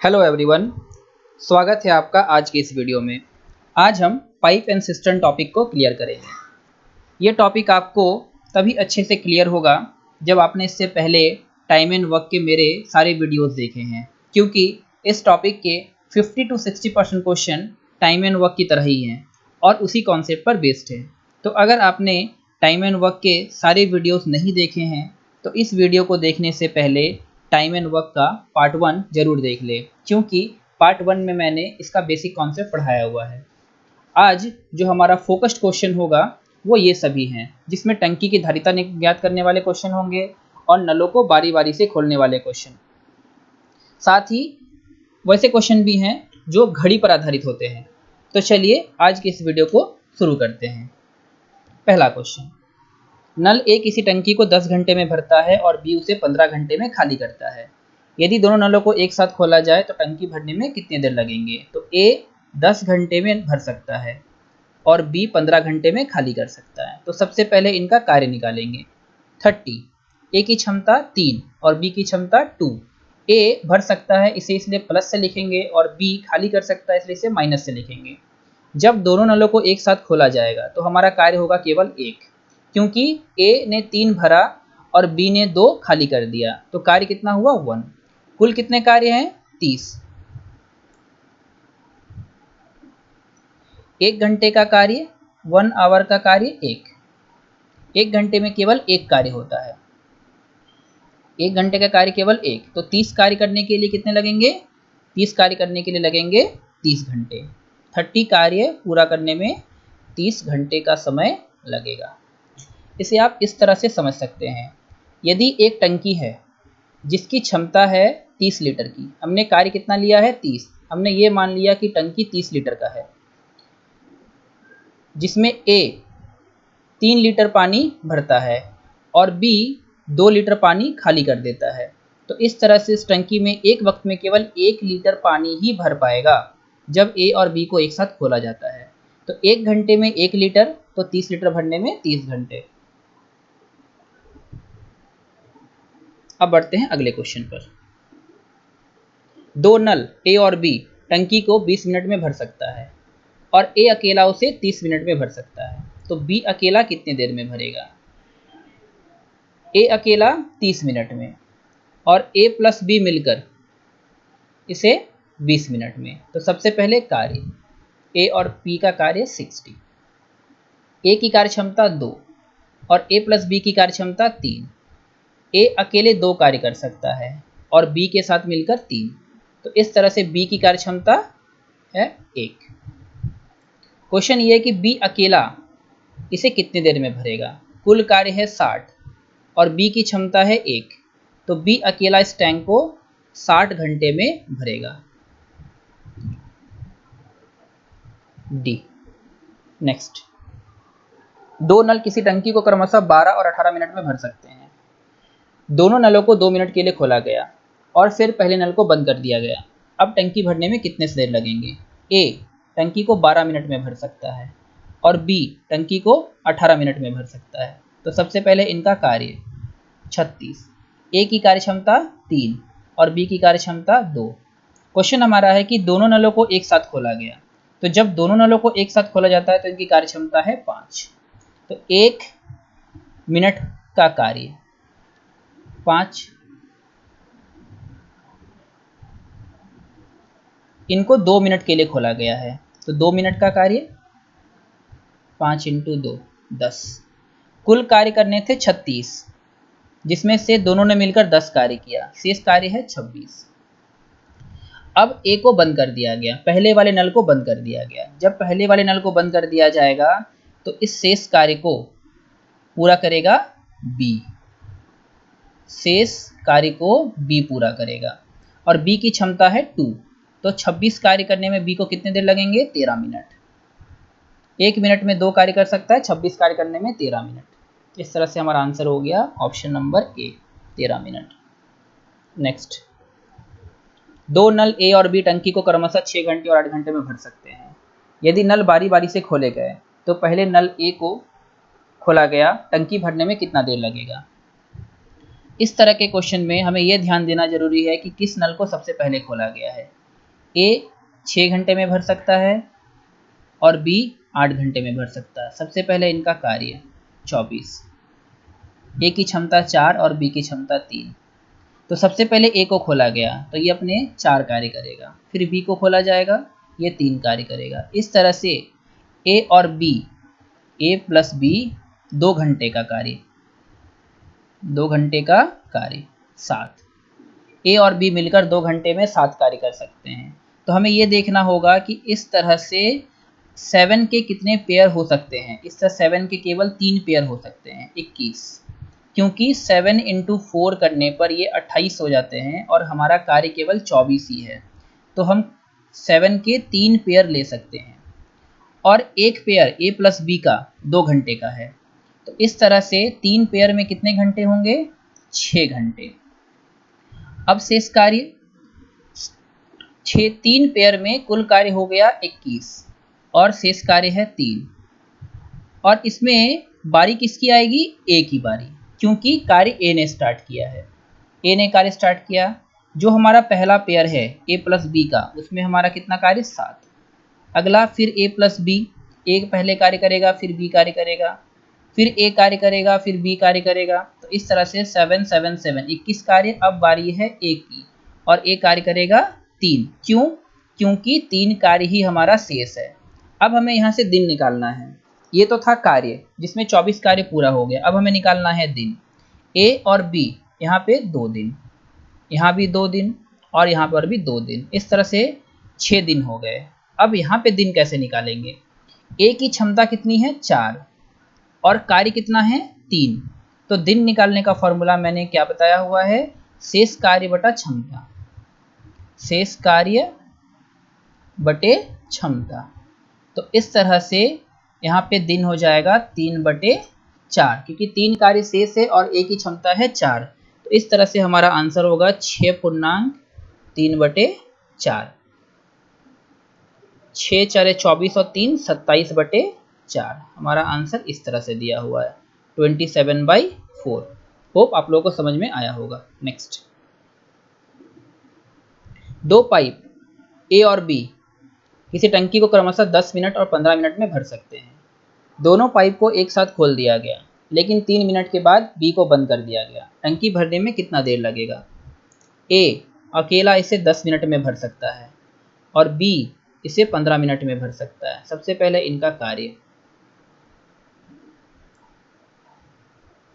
Hello everyone, स्वागत है आपका आज के इस वीडियो में। आज हम पाइप एंड सिस्टम टॉपिक को क्लियर करेंगे। ये टॉपिक आपको तभी अच्छे से क्लियर होगा जब आपने इससे पहले टाइम एंड वर्क के मेरे सारे वीडियोस देखे हैं, क्योंकि इस टॉपिक के 50 to 60% question time and work की तरह ही हैं और उसी कॉन्सेप्ट पर बेस्ड है। तो अगर आपने टाइम एंड वर्क के सारे वीडियोस नहीं देखे हैं तो इस वीडियो को देखने से पहले टाइम एंड वर्क का पार्ट 1 जरूर देख ले, क्योंकि पार्ट 1 में मैंने इसका बेसिक कॉन्सेप्ट पढ़ाया हुआ है। आज जो हमारा फोकस्ड क्वेश्चन होगा वो ये सभी हैं, जिसमें टंकी की धारिता ज्ञात करने वाले क्वेश्चन होंगे और नलों को बारी बारी से खोलने वाले क्वेश्चन। साथ ही वैसे क्वेश्चन भी हैं जो घड़ी पर आधारित होते हैं। तो चलिए आज की इस वीडियो को शुरू करते हैं। पहला क्वेश्चन, नल ए किसी टंकी को 10 घंटे में भरता है और बी उसे 15 घंटे में खाली करता है। यदि दोनों नलों को एक साथ खोला जाए तो टंकी भरने में कितनी देर लगेंगे? तो ए 10 घंटे में भर सकता है और बी 15 घंटे में खाली कर सकता है। तो सबसे पहले इनका कार्य निकालेंगे। 30, ए की क्षमता 3 और बी की क्षमता 2। ए भर सकता है, इसे इसलिए प्लस से लिखेंगे, और बी खाली कर सकता है इसलिए इसे माइनस से लिखेंगे। जब दोनों नलों को एक साथ खोला जाएगा तो हमारा कार्य होगा केवल 1, क्योंकि ए ने 3 भरा और बी ने 2 खाली कर दिया। तो कार्य कितना हुआ? 1। कुल कितने कार्य हैं? 30। 1 घंटे का कार्य, 1 आवर का कार्य 1 घंटे में केवल 1 कार्य होता है। 1 घंटे का कार्य केवल 1, तो 30 कार्य करने के लिए कितने लगेंगे? 30 कार्य करने के लिए लगेंगे 30 घंटे। 30 कार्य पूरा करने में 30 घंटे का समय लगेगा। इसे आप इस तरह से समझ सकते हैं। यदि एक टंकी है जिसकी क्षमता है 30 लीटर की, हमने कार्य कितना लिया है? 30। हमने ये मान लिया कि टंकी 30 लीटर का है, जिसमें ए 3 लीटर पानी भरता है और बी 2 लीटर पानी खाली कर देता है। तो इस तरह से इस टंकी में एक वक्त में केवल 1 लीटर पानी ही भर पाएगा जब ए और बी को एक साथ खोला जाता है। तो 1 घंटे में 1 लीटर, तो 30 लीटर भरने में 30 घंटे। अब बढ़ते हैं अगले क्वेश्चन पर। 2 नल ए और बी टंकी को 20 मिनट में भर सकता है और ए अकेला उसे 30 मिनट में भर सकता है। तो बी अकेला कितनी देर में भरेगा? ए अकेला 30 मिनट में और ए प्लस बी मिलकर इसे 20 मिनट में। तो सबसे पहले कार्य, ए और बी का कार्य 60। ए की कार्य क्षमता 2 और ए प्लस बी की कार्य क्षमता 3। ए अकेले 2 कार्य कर सकता है और बी के साथ मिलकर 3। तो इस तरह से बी की कार्य क्षमता है 1। क्वेश्चन ये है कि बी अकेला इसे कितनी देर में भरेगा? कुल कार्य है 60 और बी की क्षमता है 1, तो बी अकेला इस टैंक को 60 घंटे में भरेगा। डी। नेक्स्ट, 2 नल किसी टंकी को क्रमशः 12 और 18 मिनट में भर सकते हैं। दोनों नलों को 2 मिनट के लिए खोला गया और फिर पहले नल को बंद कर दिया गया। अब टंकी भरने में कितने देर लगेंगे? ए टंकी को 12 मिनट में भर सकता है और बी टंकी को 18 मिनट में भर सकता है। तो सबसे पहले इनका कार्य 36। ए की कार्य क्षमता 3 और बी की कार्य क्षमता 2। क्वेश्चन हमारा है कि दोनों नलों को एक साथ खोला गया, तो जब दोनों नलों को एक साथ खोला जाता है तो इनकी कार्य क्षमता है 5। तो 1 मिनट का कार्य 5, इनको 2 मिनट के लिए खोला गया है, तो 2 मिनट का कार्य 5 × 2 10। कुल कार्य करने थे 36, जिसमें से दोनों ने मिलकर 10 कार्य किया, शेष कार्य है 26। अब ए को बंद कर दिया गया, पहले वाले नल को बंद कर दिया गया। जब पहले वाले नल को बंद कर दिया जाएगा तो इस शेष कार्य को पूरा करेगा बी। शेष कार्य को बी पूरा करेगा और बी की क्षमता है 2, तो 26 कार्य करने में बी को कितने देर लगेंगे? 13 मिनट। 1 मिनट में 2 कार्य कर सकता है, 26 कार्य करने में 13 मिनट। इस तरह से हमारा आंसर हो गया option number A, 13 minute. Next, 2 नल ए और बी टंकी को क्रमशः 6 घंटे और 8 घंटे में भर सकते हैं। यदि नल बारी बारी से खोले गए तो पहले नल ए को खोला गया, टंकी भरने में कितना देर लगेगा? इस तरह के क्वेश्चन में हमें यह ध्यान देना जरूरी है कि किस नल को सबसे पहले खोला गया है। ए 6 घंटे में भर सकता है और बी 8 घंटे में भर सकता है। सबसे पहले इनका कार्य 24, ए की क्षमता 4 और बी की क्षमता 3। तो सबसे पहले ए को खोला गया तो ये अपने 4 कार्य करेगा, फिर बी को खोला जाएगा, ये 3 कार्य करेगा। इस तरह से ए और बी, ए प्लस बी 2 घंटे का कार्य, 2 घंटे का कार्य 7। ए और बी मिलकर 2 घंटे में 7 कार्य कर सकते हैं। तो हमें ये देखना होगा कि इस तरह से 7 के कितने पेयर हो सकते हैं। इस तरह 7 के केवल 3 पेयर हो सकते हैं, 21, क्योंकि 7 × 4 करने पर ये 28 हो जाते हैं और हमारा कार्य केवल 24 ही है। तो हम 7 के 3 पेयर ले सकते हैं और एक पेयर ए प्लस बी का 2 घंटे का है। तो इस तरह से 3 पेयर में कितने घंटे होंगे? 6 घंटे। अब शेष कार्य 3 पेयर में कुल कार्य हो गया 21 और शेष कार्य है 3। और इसमें बारी किसकी आएगी? ए की बारी, क्योंकि कार्य ए ने स्टार्ट किया है। ए ने कार्य स्टार्ट किया। जो हमारा पहला पेयर है ए प्लस बी का, उसमें हमारा कितना कार्य? 7। अगला फिर ए प्लस बी, ए पहले कार्य करेगा, फिर बी कार्य करेगा, फिर ए कार्य करेगा, फिर बी कार्य करेगा। तो इस तरह से 7 7 7 21 कार्य। अब बारी है ए की और ए कार्य करेगा 3। क्यों? क्योंकि 3 कार्य ही हमारा शेष है। अब हमें यहाँ से दिन निकालना है। ये तो था कार्य जिसमें 24 कार्य पूरा हो गया। अब हमें निकालना है दिन। ए और बी यहाँ पे 2 दिन, यहाँ भी 2 दिन और यहाँ पर भी 2 दिन। इस तरह से 6 दिन हो गए। अब यहाँ पे दिन कैसे निकालेंगे? ए की क्षमता कितनी है? 4 और कार्य कितना है? 3। तो दिन निकालने का फॉर्मूला मैंने क्या बताया हुआ है? शेष कार्य बटा क्षमता, शेष कार्य बटे क्षमता। तो इस तरह से यहाँ पे दिन हो जाएगा 3/4, क्योंकि 3 कार्य शेष है और ए की क्षमता है 4। तो इस तरह से हमारा आंसर होगा 6.3/4। 6 4 24 और 3 27/4। हमारा आंसर इस तरह से दिया हुआ है 27/4। होप आप लोगों को समझ में आया होगा। नेक्स्ट, 2 पाइप ए और बी किसी टंकी को क्रमशः 10 मिनट और 15 मिनट में भर सकते हैं। दोनों पाइप को एक साथ खोल दिया गया, लेकिन 3 मिनट के बाद बी को बंद कर दिया गया। टंकी भरने में कितना देर लगेगा? ए अकेला इसे 10 मिनट में भर सकता है और बी इसे 15 मिनट में भर सकता है। सबसे पहले इनका कार्य।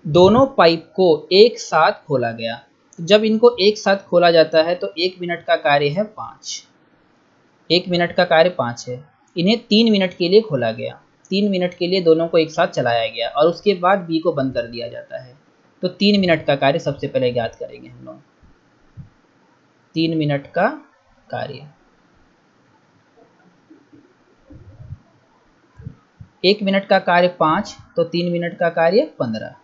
दोनों पाइप को एक साथ खोला गया। जब इनको एक साथ खोला जाता है तो 1 मिनट का कार्य है 5। 1 मिनट का कार्य 5 है। इन्हें 3 मिनट के लिए खोला गया। 3 मिनट के लिए दोनों को एक साथ चलाया गया और उसके बाद बी को बंद कर दिया जाता है। तो 3 मिनट का कार्य सबसे पहले ज्ञात करेंगे हम लोग। 3 मिनट का कार्य, 1 मिनट का कार्य 5, तो 3 मिनट का कार्य 15।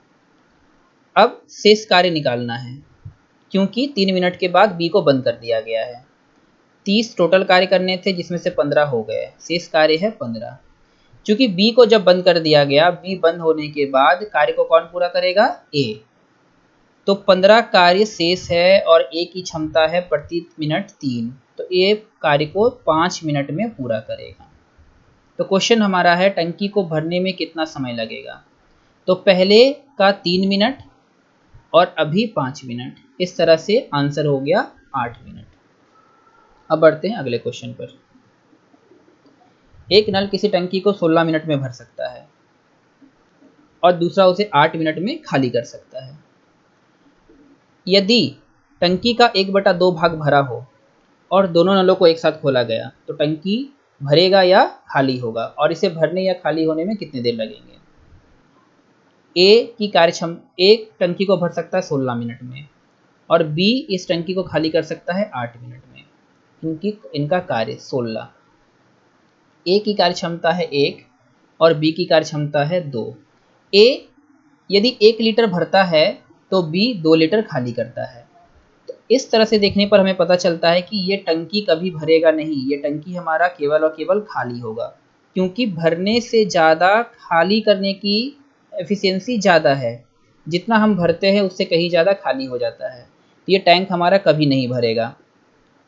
अब शेष कार्य निकालना है, क्योंकि 3 मिनट के बाद बी को बंद कर दिया गया है। 30 टोटल कार्य करने थे, जिसमें से 15 हो गए। शेष कार्य है 15। क्योंकि बी को जब बंद कर दिया गया, बी बंद होने के बाद कार्य को कौन पूरा करेगा? ए। तो 15 कार्य शेष है और ए की क्षमता है प्रति मिनट 3। तो ए कार्य को 5 मिनट में पूरा करेगा। तो क्वेश्चन हमारा है टंकी को भरने में कितना समय लगेगा? तो पहले का 3 मिनट और अभी 5 मिनट। इस तरह से आंसर हो गया 8 मिनट। अब बढ़ते हैं अगले क्वेश्चन पर। एक नल किसी टंकी को 16 मिनट में भर सकता है और दूसरा उसे 8 मिनट में खाली कर सकता है। यदि टंकी का 1/2 भाग भरा हो और दोनों नलों को एक साथ खोला गया, तो टंकी भरेगा या खाली होगा, और इसे भरने या खाली होने में कितनी देर लगेंगे? ए की कार्यक्षमता, एक टंकी को भर सकता है 16 मिनट में और बी इस टंकी को खाली कर सकता है 8 मिनट में, क्योंकि इनका कार्य 16। ए की कार्यक्षमता है 1 और बी की कार्यक्षमता है 2। ए यदि 1 लीटर भरता है तो बी 2 लीटर खाली करता है। तो इस तरह से देखने पर हमें पता चलता है कि ये टंकी कभी भरेगा नहीं, ये टंकी हमारा केवल और केवल खाली होगा, क्योंकि भरने से ज़्यादा खाली करने की एफिशिएंसी ज़्यादा है। जितना हम भरते हैं उससे कहीं ज़्यादा खाली हो जाता है। तो ये टैंक हमारा कभी नहीं भरेगा।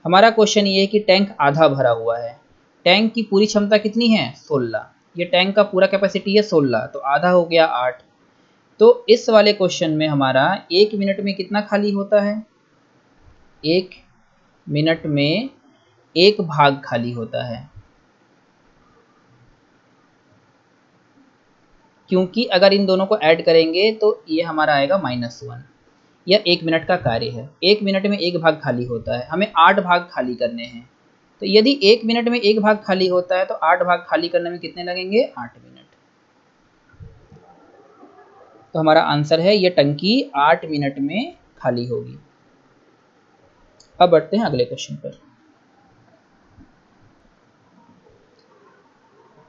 हमारा क्वेश्चन ये है कि टैंक आधा भरा हुआ है। टैंक की पूरी क्षमता कितनी है? 16। ये टैंक का पूरा कैपेसिटी है 16, तो आधा हो गया 8। तो इस वाले क्वेश्चन में हमारा 1 मिनट में कितना खाली होता है? 1 मिनट में 1 भाग खाली होता है, क्योंकि अगर इन दोनों को ऐड करेंगे तो ये हमारा आएगा -1। यह 1 मिनट का कार्य है। 1 मिनट में 1 भाग खाली होता है, हमें 8 भाग खाली करने हैं। तो यदि 1 मिनट में 1 भाग खाली होता है तो 8 भाग खाली करने में कितने लगेंगे? 8 मिनट। तो हमारा आंसर है ये टंकी 8 मिनट में खाली होगी। अब बढ़ते हैं अगले क्वेश्चन पर।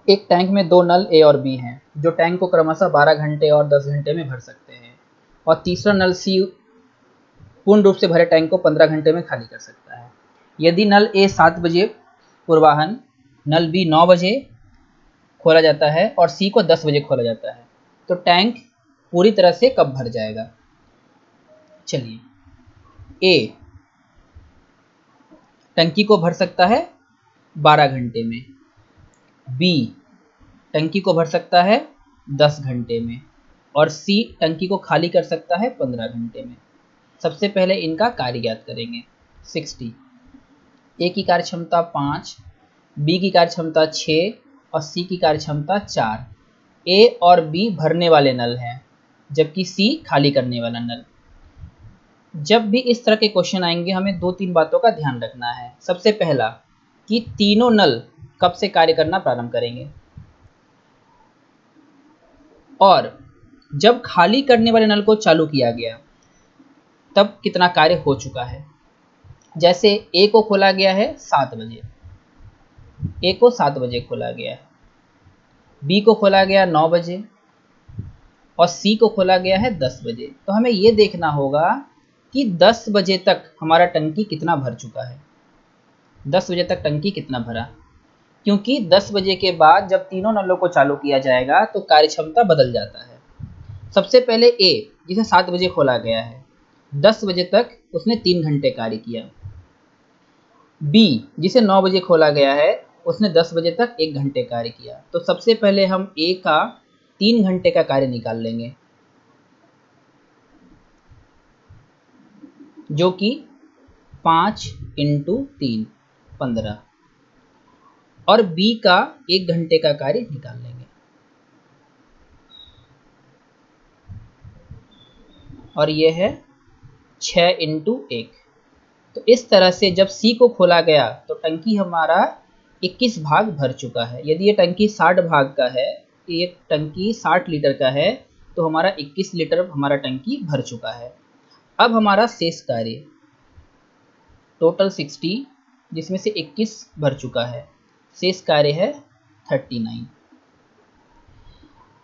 एक टैंक में 2 नल ए और बी हैं, जो टैंक को क्रमशः 12 घंटे और 10 घंटे में भर सकते हैं, और तीसरा नल सी पूर्ण रूप से भरे टैंक को 15 घंटे में खाली कर सकता है। यदि नल ए 7 बजे पूर्वाह्न, नल बी 9 बजे खोला जाता है और सी को 10 बजे खोला जाता है, तो टैंक पूरी तरह से कब भर जाएगा? चलिए, ए टंकी को भर सकता है 12 घंटे में, बी टंकी को भर सकता है 10 घंटे में, और सी टंकी को खाली कर सकता है 15 घंटे में। सबसे पहले इनका कार्य ज्ञात करेंगे। 60, ए की कार्य क्षमता 5, बी की कार्य क्षमता 6 और सी की कार्य क्षमता 4। ए और बी भरने वाले नल हैं, जबकि सी खाली करने वाला नल। जब भी इस तरह के क्वेश्चन आएंगे हमें 2-3 बातों का ध्यान रखना है। सबसे पहला कि तीनों नल कब से कार्य करना प्रारंभ करेंगे, और जब खाली करने वाले नल को चालू किया गया तब कितना कार्य हो चुका है। जैसे ए को खोला गया है 7 बजे, ए को 7 बजे खोला गया है, बी को खोला गया 9 बजे और सी को खोला गया है 10 बजे। तो हमें ये देखना होगा कि 10 बजे तक हमारा टंकी कितना भर चुका है। 10 बजे तक टंकी कितना भरा, क्योंकि 10 बजे के बाद जब तीनों नलों को चालू किया जाएगा तो कार्य क्षमता बदल जाता है। सबसे पहले ए, जिसे 7 बजे खोला गया है, 10 बजे तक उसने 3 घंटे कार्य किया। बी, जिसे 9 बजे खोला गया है, उसने 10 बजे तक 1 घंटे कार्य किया। तो सबसे पहले हम ए का 3 घंटे का कार्य निकाल लेंगे, जो कि 5 × 3 15, और बी का 1 घंटे का कार्य निकाल लेंगे, और यह है 6 × 1। तो इस तरह से जब सी को खोला गया तो टंकी हमारा 21 भाग भर चुका है। यदि ये टंकी 60 भाग का है, ये टंकी 60 लीटर का है, तो हमारा 21 लीटर हमारा टंकी भर चुका है। अब हमारा शेष कार्य टोटल 60, जिसमें से 21 भर चुका है, शेष कार्य है 39।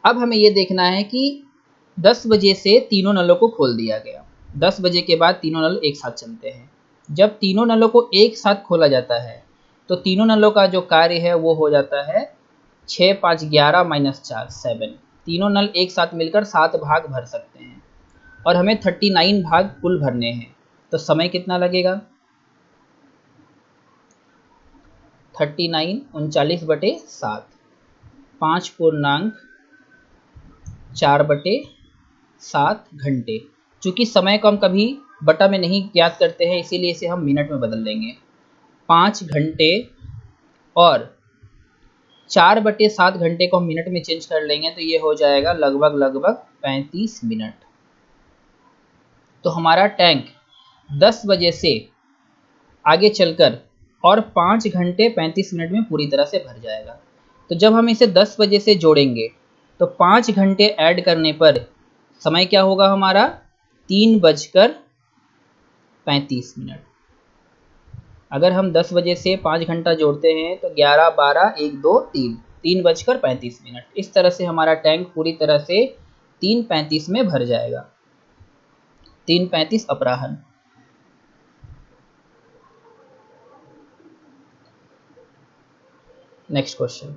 अब हमें ये देखना है कि 10 बजे से तीनों नलों को खोल दिया गया। 10 बजे के बाद तीनों नल एक साथ चलते हैं। जब तीनों नलों को एक साथ खोला जाता है तो तीनों नलों का जो कार्य है वो हो जाता है 6 × 5 = 11 - 4 7। तीनों नल एक साथ मिलकर 7 भाग भर सकते हैं, और हमें 39 भाग कुल भरने हैं। तो समय कितना लगेगा? 39 39/7, 5×4/7 घंटे। चूंकि समय को हम कभी बटा में नहीं ज्ञात करते हैं, इसीलिए इसे हम मिनट में बदल देंगे। 5 घंटे और 4/7 घंटे को हम मिनट में चेंज कर लेंगे, तो ये हो जाएगा लगभग 35 मिनट। तो हमारा टैंक 10 बजे से आगे चलकर और 5 घंटे 35 मिनट में पूरी तरह से भर जाएगा। तो जब हम इसे 10 बजे से जोड़ेंगे तो 5 घंटे ऐड करने पर समय क्या होगा हमारा? 3:35। अगर हम 10 बजे से 5 घंटा जोड़ते हैं तो 11 12 1 2 3 3:35। इस तरह से हमारा टैंक पूरी तरह से 3:35 में भर जाएगा। 3:35 अपराह्न। Next question.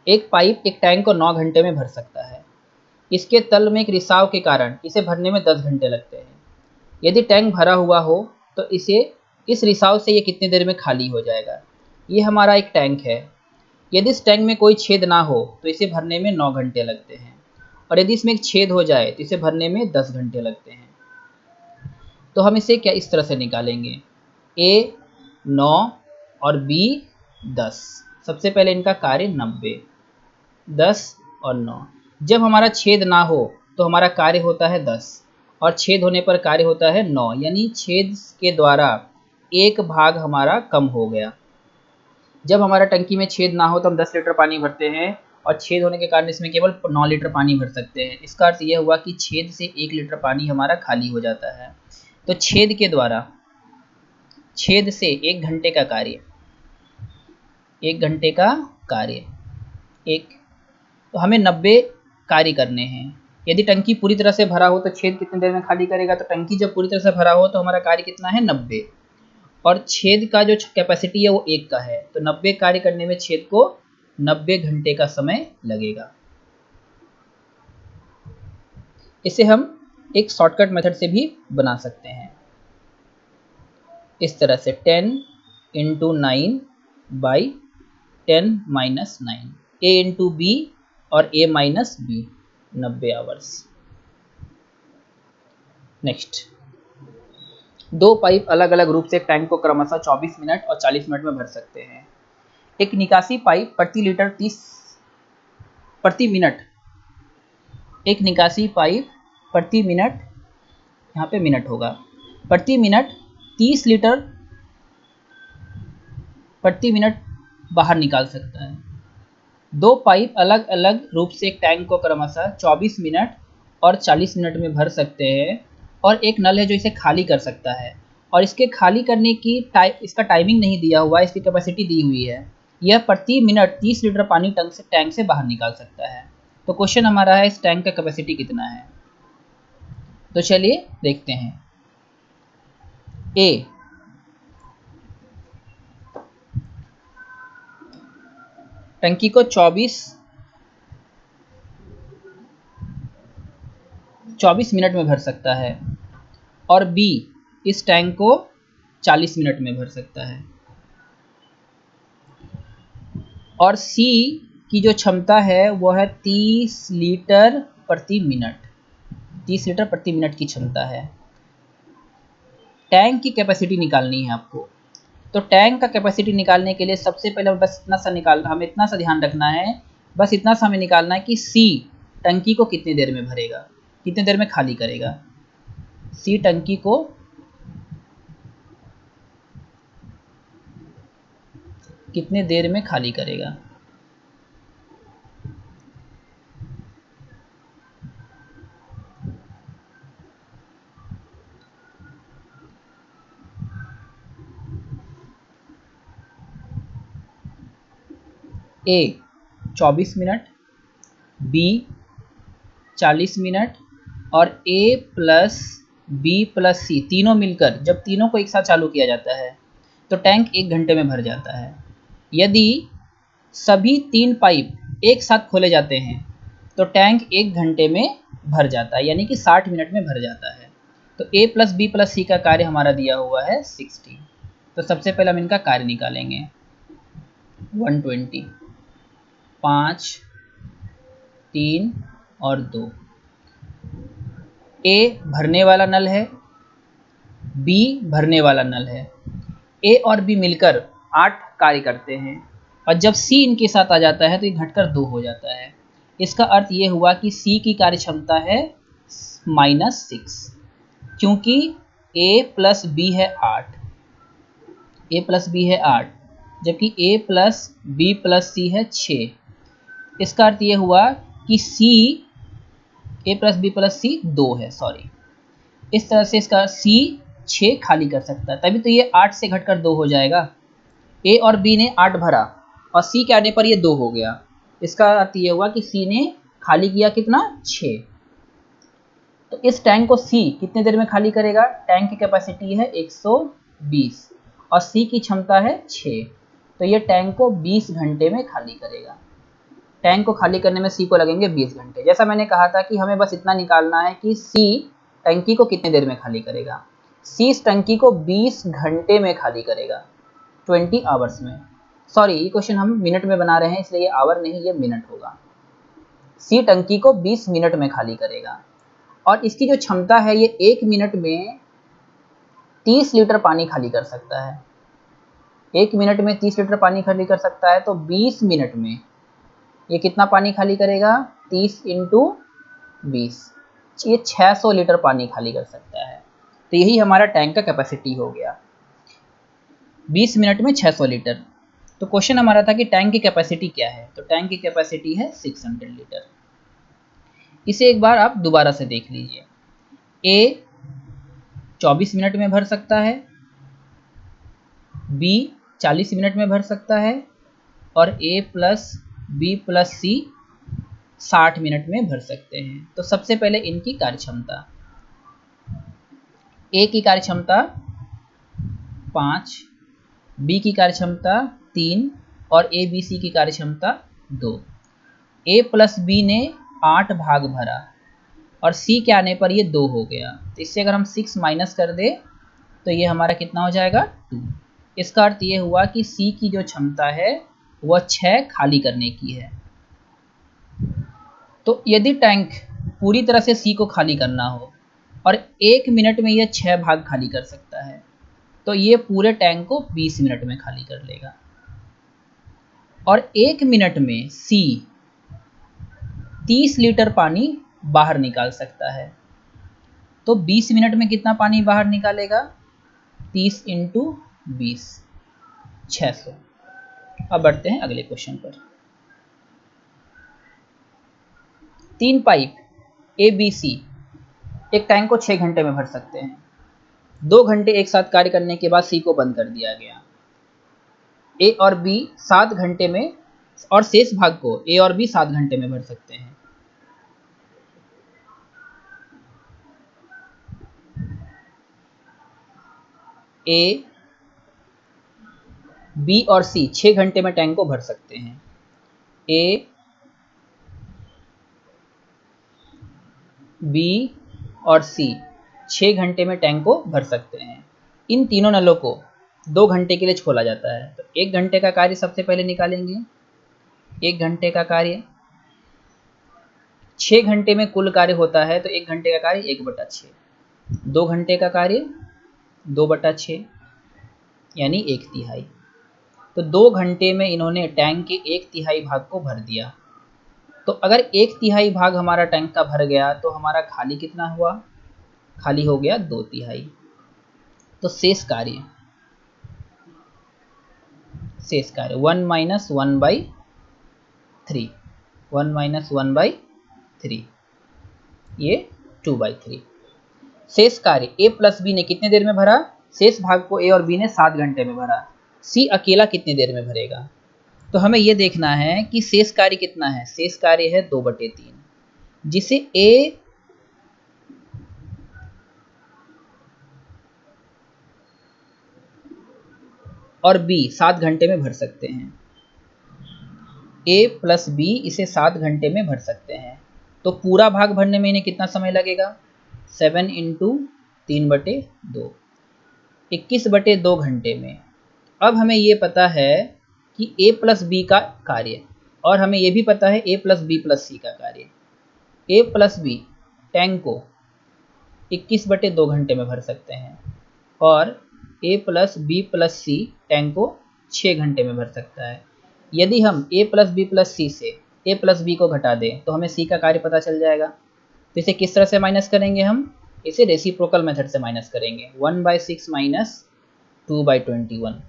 एक पाइप एक टैंक को 9 घंटे में भर सकता है। इसके तल में एक रिसाव के कारण इसे भरने में 10 घंटे लगते हैं। यदि टैंक भरा हुआ हो तो इसे इस रिसाव से ये कितनी देर में खाली हो जाएगा। ये हमारा एक टैंक है। यदि इस टैंक में कोई छेद ना हो तो इसे भरने में 9 घंटे लगते हैं, और यदि इसमें एक छेद हो जाए तो इसे भरने में 10 घंटे लगते हैं। तो हम इसे क्या इस तरह से निकालेंगे, A 9 और B 10। सबसे पहले इनका कार्य 90, 10 और 9। जब हमारा छेद ना हो तो हमारा कार्य होता है 10, और छेद होने पर कार्य होता है 9, यानी छेद के द्वारा एक भाग हमारा कम हो गया। जब हमारा टंकी में छेद ना हो तो हम 10 लीटर पानी भरते हैं, और छेद होने के कारण इसमें केवल 9 लीटर पानी भर सकते हैं। इसका अर्थ यह हुआ कि छेद से 1 लीटर पानी हमारा खाली हो जाता है। तो छेद के द्वारा, छेद से 1 घंटे का कार्य, 1 घंटे का कार्य एक, तो हमें 90 कार्य करने हैं। यदि टंकी पूरी तरह से भरा हो तो छेद कितनी देर में खाली करेगा, तो टंकी जब पूरी तरह से भरा हो तो हमारा कार्य कितना है 90, और छेद का जो कैपेसिटी है वो 1 का है, तो 90 कार्य करने में छेद को 90 घंटे का समय लगेगा। इसे हम एक शॉर्टकट मेथड से भी बना सकते हैं, इस तरह से 10 × 9 / 10 - 9, A × B और A - B, 90 hours. Next, 2 pipe अलग अलग रूप से टैंक को क्रमशः 24 मिनट और 40 मिनट में भर सकते हैं। एक निकासी पाइप प्रति लीटर 30 प्रति मिनट, एक निकासी पाइप प्रति मिनट, यहाँ पे मिनट होगा, प्रति मिनट 30 लीटर प्रति मिनट बाहर निकाल सकता है। 2 पाइप अलग अलग रूप से एक टैंक को क्रमशः 24 मिनट और 40 मिनट में भर सकते हैं, और एक नल है जो इसे खाली कर सकता है, और इसके खाली करने की इसका टाइमिंग नहीं दिया हुआ है, इसकी कैपेसिटी दी हुई है। यह प्रति मिनट 30 लीटर पानी टैंक से बाहर निकाल सकता है। तो क्वेश्चन हमारा है इस टैंक का कैपेसिटी कितना है। तो चलिए देखते हैं। ए, टंकी को 24 मिनट में भर सकता है, और बी इस टैंक को 40 मिनट में भर सकता है, और सी की जो क्षमता है वह है 30 लीटर प्रति मिनट, 30 लीटर प्रति मिनट की क्षमता है। टैंक की कैपेसिटी निकालनी है आपको। तो टैंक का कैपेसिटी निकालने के लिए सबसे पहले बस इतना सा निकालना, हमें इतना सा ध्यान रखना है, बस इतना सा हमें निकालना है कि सी टंकी को कितनी देर में भरेगा, कितनी देर में खाली करेगा। सी टंकी को कितने देर में खाली करेगा। ए 24 मिनट, बी 40 मिनट, और ए प्लस बी प्लस सी तीनों मिलकर, जब तीनों को एक साथ चालू किया जाता है तो टैंक 1 घंटे में भर जाता है। यदि सभी 3 पाइप एक साथ खोले जाते हैं तो टैंक 1 घंटे में भर जाता है, यानी कि 60 मिनट में भर जाता है। तो ए प्लस बी प्लस सी का कार्य हमारा दिया हुआ है 60। तो सबसे पहले हम इनका कार्य निकालेंगे। 120, 5, 3 और 2। ए भरने वाला नल है, बी भरने वाला नल है। ए और बी मिलकर 8 कार्य करते हैं, और जब सी इनके साथ आ जाता है तो ये घटकर 2 हो जाता है। इसका अर्थ ये हुआ कि सी की कार्य क्षमता है -6, क्योंकि ए प्लस बी है 8, ए प्लस बी है 8, जबकि ए प्लस बी प्लस सी है 6। इसका अर्थ ये हुआ कि सी, ए प्लस बी प्लस सी 2 है, सॉरी। इस तरह से इसका सी 6 खाली कर सकता है, तभी तो ये 8 से घटकर 2 हो जाएगा। ए और बी ने 8 भरा और सी के आने पर ये 2 हो गया। इसका अर्थ ये हुआ कि सी ने खाली किया कितना, 6। तो इस टैंक को सी कितने देर में खाली करेगा। टैंक की कैपेसिटी है 120 और सी की क्षमता है 6, तो ये टैंक को 20 घंटे में खाली करेगा। टैंक को खाली करने में सी को लगेंगे 20 घंटे। जैसा मैंने कहा था कि हमें बस इतना निकालना है कि सी टंकी को कितने देर में खाली करेगा। सी इस टंकी को 20 घंटे में खाली करेगा, 20 आवर्स में। सॉरी, ये क्वेश्चन हम मिनट में बना रहे हैं, इसलिए ये आवर नहीं, ये मिनट होगा। सी टंकी को 20 मिनट में खाली करेगा और इसकी जो क्षमता है ये 1 मिनट में 30 लीटर पानी खाली कर सकता है। 1 मिनट में 30 लीटर पानी खाली कर सकता है, तो 20 मिनट में ये कितना पानी खाली करेगा? 30 इंटू 20, ये 600 लीटर पानी खाली कर सकता है। तो यही हमारा टैंक का कैपेसिटी हो गया, 20 मिनट में 600 लीटर। तो क्वेश्चन हमारा था कि टैंक की कैपेसिटी क्या है, तो टैंक की कैपेसिटी है 600 लीटर। इसे एक बार आप दोबारा से देख लीजिए। ए 24 मिनट में भर सकता है, बी 40 मिनट में भर सकता है और ए प्लस बी प्लस सी 60 मिनट में भर सकते हैं। तो सबसे पहले इनकी कार्यक्षमता, ए की कार्यक्षमता 5, बी की कार्यक्षमता 3 और ए बी सी की कार्यक्षमता 2। ए प्लस बी ने 8 भाग भरा और सी के आने पर ये 2 हो गया, तो इससे अगर हम 6 माइनस कर दे तो ये हमारा कितना हो जाएगा? 2। इसका अर्थ ये हुआ कि सी की जो क्षमता है वह 6 खाली करने की है। तो यदि टैंक पूरी तरह से सी को खाली करना हो और 1 मिनट में यह 6 भाग खाली कर सकता है, तो ये पूरे टैंक को 20 मिनट में खाली कर लेगा। और 1 मिनट में सी 30 लीटर पानी बाहर निकाल सकता है, तो 20 मिनट में कितना पानी बाहर निकालेगा? 30 इंटू 20, 600। अब बढ़ते हैं अगले क्वेश्चन पर। 3 पाइप ए बी सी एक टैंक को 6 घंटे में भर सकते हैं। 2 घंटे एक साथ कार्य करने के बाद सी को बंद कर दिया गया। ए और बी 7 घंटे में, और शेष भाग को ए और बी 7 घंटे में भर सकते हैं। ए, बी और सी 6 घंटे में टैंक को भर सकते हैं। ए, बी और सी 6 घंटे में टैंक को भर सकते हैं। इन तीनों नलों को 2 घंटे के लिए खोला जाता है। तो 1 घंटे का कार्य सबसे पहले निकालेंगे। 1 घंटे का कार्य, 6 घंटे में कुल कार्य होता है, तो 1 घंटे का कार्य 1/6। 2 घंटे का कार्य 2/6 यानी 1/3। तो 2 घंटे में इन्होंने टैंक के 1/3 भाग को भर दिया। तो अगर 1/3 भाग हमारा टैंक का भर गया तो हमारा खाली कितना हुआ? खाली हो गया 2/3। तो शेष कार्य 1 माइनस 1/3, 1 माइनस 1/3, ये 2/3। शेष कार्य ए प्लस बी ने कितने देर में भरा? शेष भाग को ए और बी ने 7 घंटे में भरा। सी अकेला कितनी देर में भरेगा? तो हमें यह देखना है कि शेष कार्य कितना है। शेष कार्य है 2/3, जिसे ए और बी 7 घंटे में भर सकते हैं। ए प्लस बी इसे 7 घंटे में भर सकते हैं। तो पूरा भाग भरने में इन्हें कितना समय लगेगा? 7 इंटू 3/2, 21/2 घंटे में। अब हमें ये पता है कि ए प्लस बी का कार्य, और हमें ये भी पता है ए प्लस बी प्लस सी का कार्य। ए प्लस बी टैंक को 21/2 घंटे में भर सकते हैं और ए प्लस बी प्लस सी टैंक को 6 घंटे में भर सकता है। यदि हम ए प्लस बी प्लस सी से ए प्लस बी को घटा दें तो हमें सी का कार्य पता चल जाएगा। तो इसे किस तरह से माइनस करेंगे? हम इसे रेसिप्रोकल मेथड से माइनस करेंगे। 1/6 माइनस 2/21,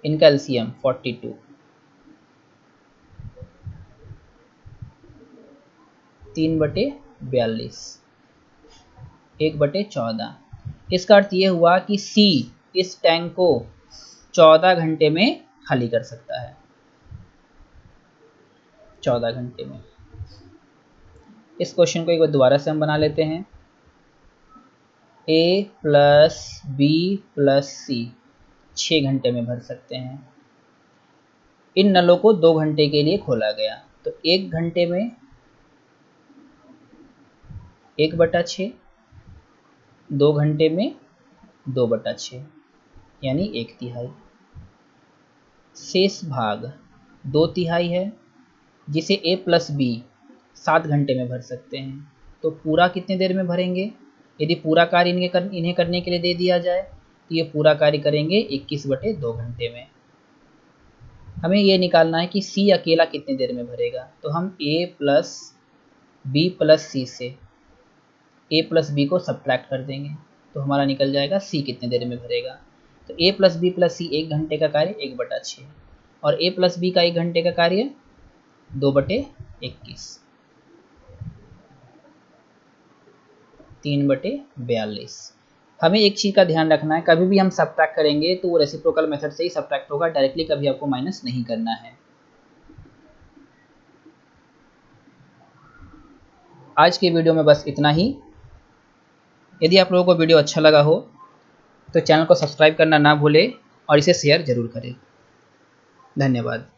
इनका एलसीएम 42, 3/42, 1/14। इसका अर्थ ये हुआ कि सी इस टैंक को 14 घंटे में खाली कर सकता है, 14 घंटे में। इस क्वेश्चन को एक बार दोबारा से हम बना लेते हैं। ए प्लस बी प्लस सी 6 घंटे में भर सकते हैं। इन नलों को 2 घंटे के लिए खोला गया, तो 1 घंटे में 1/6 2 घंटे में 2/6 यानी 1/3। शेष भाग 2/3 है, जिसे a प्लस बी 7 घंटे में भर सकते हैं। तो पूरा कितने देर में भरेंगे? यदि पूरा कार्य इन्हें करने के लिए दे दिया जाए तो ये पूरा कार्य करेंगे 21/2 घंटे में। हमें ये निकालना है कि c अकेला कितने देर में भरेगा। तो हम a प्लस बी प्लस सी से a प्लस बी को सब्ट्रैक्ट कर देंगे, तो हमारा निकल जाएगा c कितने देर में भरेगा। तो a प्लस बी प्लस सी 1 घंटे का कार्य 1/6 और a प्लस बी का 1 घंटे का कार्य 2/21 3/42। हमें एक चीज़ का ध्यान रखना है, कभी भी हम सब्ट्रैक्ट करेंगे तो वो रेसिप्रोकल मेथड से ही सब्ट्रैक्ट होगा, डायरेक्टली कभी आपको माइनस नहीं करना है। आज के वीडियो में बस इतना ही। यदि आप लोगों को वीडियो अच्छा लगा हो तो चैनल को सब्सक्राइब करना ना भूलें और इसे शेयर जरूर करें। धन्यवाद।